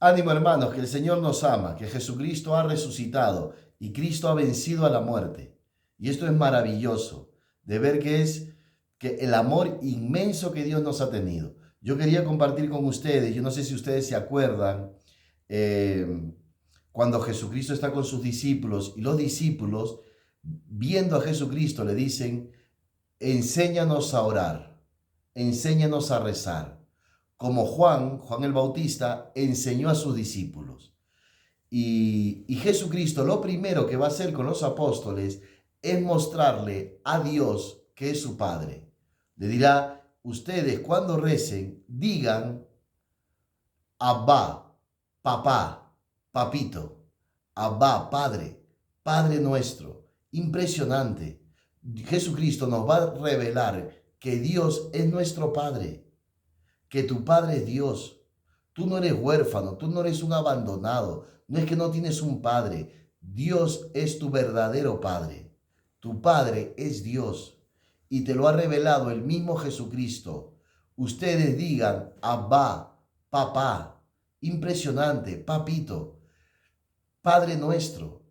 Ánimo, hermanos, que el Señor nos ama, que Jesucristo ha resucitado y Cristo ha vencido a la muerte. Y esto es maravilloso de ver que el amor inmenso que Dios nos ha tenido. Yo quería compartir con ustedes, yo no sé si ustedes se acuerdan, eh, cuando Jesucristo está con sus discípulos y los discípulos, viendo a Jesucristo, le dicen, enséñanos a orar, enséñanos a rezar, como Juan el Bautista, enseñó a sus discípulos. Y Jesucristo lo primero que va a hacer con los apóstoles es mostrarle a Dios que es su Padre. Le dirá, ustedes cuando recen, digan, Abba, papá, papito, Abba, Padre, Padre nuestro. Impresionante. Jesucristo nos va a revelar que Dios es nuestro Padre, que tu Padre es Dios. Tú no eres huérfano, tú no eres un abandonado, no es que no tienes un Padre. Dios es tu verdadero Padre. Tu Padre es Dios y te lo ha revelado el mismo Jesucristo. Ustedes digan, Abba, papá, impresionante, papito, Padre nuestro.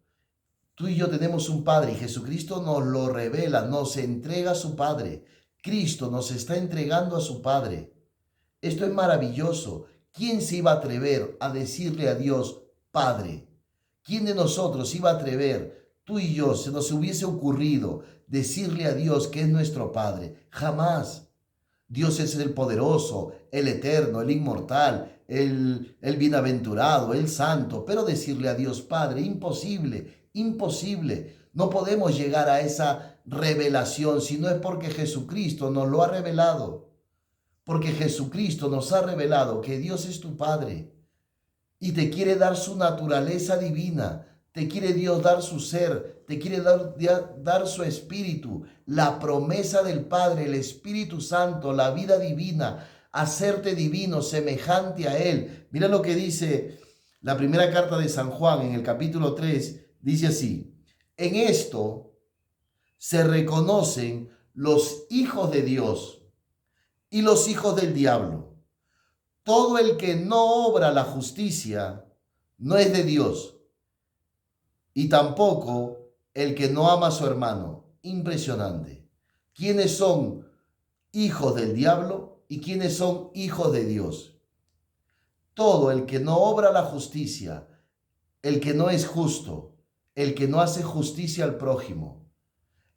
Tú y yo tenemos un Padre y Jesucristo nos lo revela, nos entrega a su Padre. Cristo nos está entregando a su Padre. Esto es maravilloso. ¿Quién se iba a atrever a decirle a Dios, Padre? ¿Quién de nosotros iba a atrever, tú y yo, se nos hubiese ocurrido decirle a Dios que es nuestro Padre? Jamás. Dios es el poderoso, el eterno, el inmortal, el bienaventurado, el santo. Pero decirle a Dios Padre, imposible, imposible. No podemos llegar a esa revelación si no es porque Jesucristo nos lo ha revelado. Porque Jesucristo nos ha revelado que Dios es tu Padre y te quiere dar su naturaleza divina, te quiere Dios dar su ser, te quiere dar su espíritu, la promesa del Padre, el Espíritu Santo, la vida divina, hacerte divino, semejante a Él. Mira lo que dice la primera carta de San Juan en el capítulo 3, dice así, en esto se reconocen los hijos de Dios y los hijos del diablo. Todo el que no obra la justicia no es de Dios, y tampoco el que no ama a su hermano. Impresionante. ¿Quiénes son hijos del diablo y quiénes son hijos de Dios? Todo el que no obra la justicia, el que no es justo, el que no hace justicia al prójimo,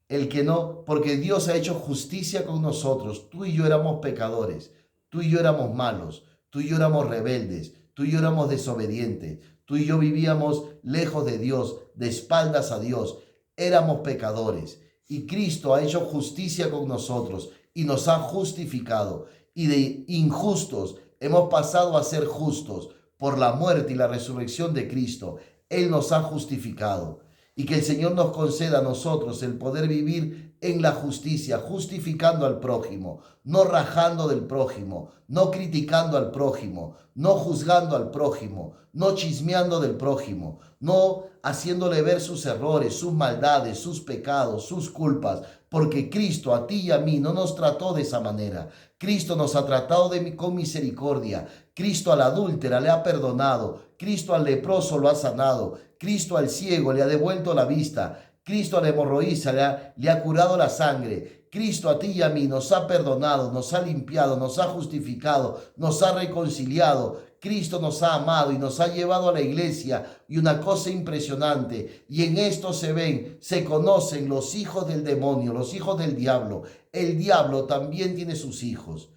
el que no, porque Dios ha hecho justicia con nosotros. Tú y yo éramos pecadores, tú y yo éramos malos, tú y yo éramos rebeldes, tú y yo éramos desobedientes, tú y yo vivíamos lejos de Dios, de espaldas a Dios, éramos pecadores. Y Cristo ha hecho justicia con nosotros y nos ha justificado. Y de injustos hemos pasado a ser justos por la muerte y la resurrección de Cristo. Él nos ha justificado. Y que el Señor nos conceda a nosotros el poder vivir en la justicia, justificando al prójimo, no rajando del prójimo, no criticando al prójimo, no juzgando al prójimo, no chismeando del prójimo, no haciéndole ver sus errores, sus maldades, sus pecados, sus culpas, porque Cristo a ti y a mí no nos trató de esa manera. Cristo nos ha tratado con misericordia. Cristo a la adúltera le ha perdonado. Cristo al leproso lo ha sanado. Cristo al ciego le ha devuelto la vista. Cristo a la hemorroísa le ha curado la sangre. Cristo a ti y a mí nos ha perdonado, nos ha limpiado, nos ha justificado, nos ha reconciliado. Cristo nos ha amado y nos ha llevado a la iglesia. Y una cosa impresionante, y en esto se conocen los hijos del demonio, los hijos del diablo. El diablo también tiene sus hijos,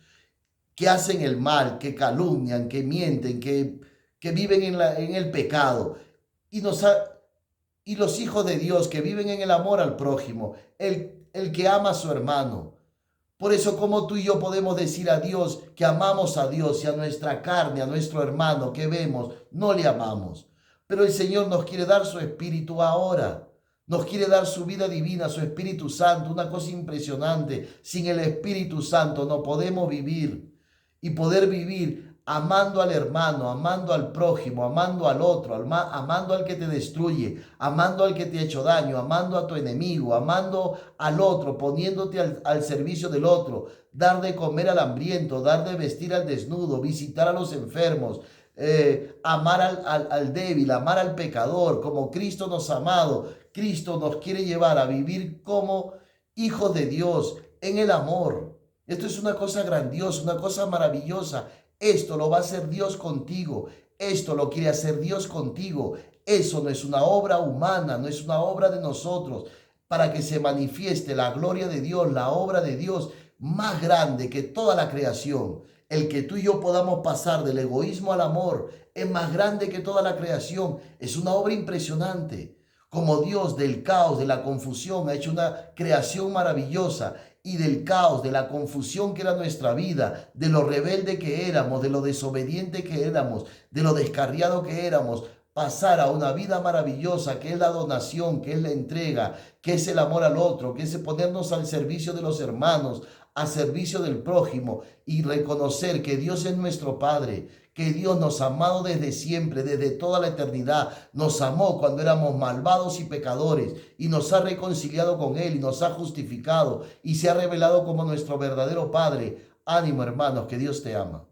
que hacen el mal, que calumnian, que mienten, que viven en el pecado. Y los hijos de Dios que viven en el amor al prójimo, el que ama a su hermano. Por eso, como tú y yo podemos decir a Dios que amamos a Dios y a nuestra carne, a nuestro hermano que vemos, no le amamos. Pero el Señor nos quiere dar su Espíritu ahora. Nos quiere dar su vida divina, su Espíritu Santo, una cosa impresionante. Sin el Espíritu Santo no podemos vivir. Y poder vivir amando al hermano, amando al prójimo, amando al otro, amando al que te destruye, amando al que te ha hecho daño, amando a tu enemigo, amando al otro, poniéndote al servicio del otro, dar de comer al hambriento, dar de vestir al desnudo, visitar a los enfermos, amar al débil, amar al pecador, como Cristo nos ha amado. Cristo nos quiere llevar a vivir como hijos de Dios en el amor. Esto es una cosa grandiosa, una cosa maravillosa. Esto lo va a hacer Dios contigo. Esto lo quiere hacer Dios contigo. Eso no es una obra humana, no es una obra de nosotros. Para que se manifieste la gloria de Dios, la obra de Dios más grande que toda la creación. El que tú y yo podamos pasar del egoísmo al amor es más grande que toda la creación. Es una obra impresionante. Como Dios del caos, de la confusión, ha hecho una creación maravillosa, y del caos, de la confusión que era nuestra vida, de lo rebelde que éramos, de lo desobediente que éramos, de lo descarriado que éramos, pasar a una vida maravillosa que es la donación, que es la entrega, que es el amor al otro, que es ponernos al servicio de los hermanos, a servicio del prójimo, y reconocer que Dios es nuestro Padre, que Dios nos ha amado desde siempre, desde toda la eternidad. Nos amó cuando éramos malvados y pecadores y nos ha reconciliado con Él y nos ha justificado y se ha revelado como nuestro verdadero Padre. Ánimo, hermanos, que Dios te ama.